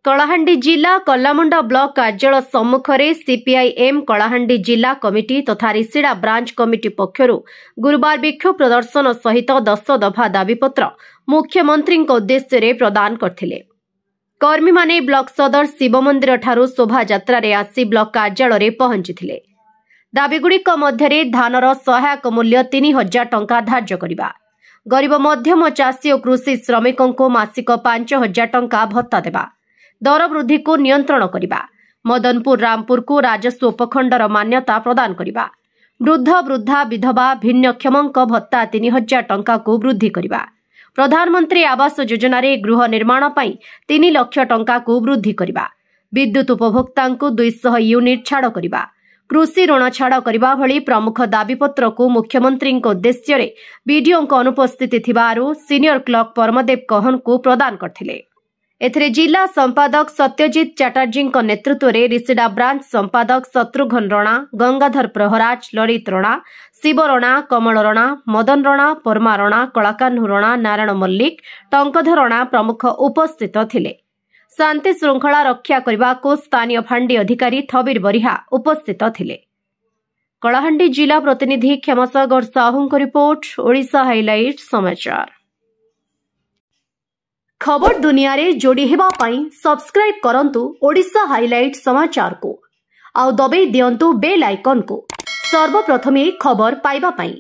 कलाहांडी जिला कल्लामुंडा ब्लॉक कार्यालय सम्मुखें सीपीआईएम कलाहांडी जिला कमिटी तथा रिसिड़ा ब्रांच कमिटी पक्षरु गुरुवार विक्षोभ प्रदर्शन सहित 10 दफा दाबीपत्र मुख्यमंत्री उद्देश्य प्रदान करथिले। कर्मी माने ब्लॉक सदर शिव मंदिर ठारू शोभा यात्रा रे आसी ब्लॉक कार्यालय पहुंची। दाबीगुड़िक मध्य धानर सहायक मूल्य 3000 टंका धार्य करवा, गरीब मध्यम चाषी और कृषि श्रमिकों को मासिक 5000 टंका भत्ता देवा, दर वृद्धि को नियंत्रण करवा, मदनपुर रामपुर को राजस्व उपखंडर मान्यता प्रदान करवा, वृद्ध वृद्धा विधवा भिन्नक्षमक भत्ता 3000 टंका को वृद्धि करवा, प्रधानमंत्री आवास योजना रे गृह निर्माण पई 3 लाख टंका को वृद्धि करवा, विद्युत उपभोक्ता को 200 यूनिट छाड़ करवा, कृषि ऋण छाड़ करने भली प्रमुख दाबीपत्र को मुख्यमंत्री उद्देश्य बीडीओ अनुपस्थिति थिबारु सीनियर क्लर्क परमदेव कहन को प्रदान करथिले। एथिरे जिला संपादक सत्यजित चैटर्जी नेतृत्व में रिसिड़ा ब्रांच संपादक शत्रुघ्न रणा, गंगाधर प्रहराज, ललित रणा, शिव रणा, कमल रणा, मदन रणा, परमा रणा, कलाकान्हु रणा, नारायण मल्लिक, टंकधर रणा प्रमुख उपस्थित थिले। शांति श्रृंखला रक्षा करने को स्थानीय फांडी अधिकारी थबीर बरिहा उपस्थित थिले। कलाहांडी जिला प्रतिनिधि क्षमसागर साहू रिपोर्ट, ओडिशा हाइलाइट समाचार। खबर दुनिया रे जोड़ी हेबा पाई सब्सक्राइब करंतु ओडिशा हाइलाइट समाचार को, आउ दबे दियंतु बेल आइकन को सर्वप्रथमे खबर पाइबा पाई।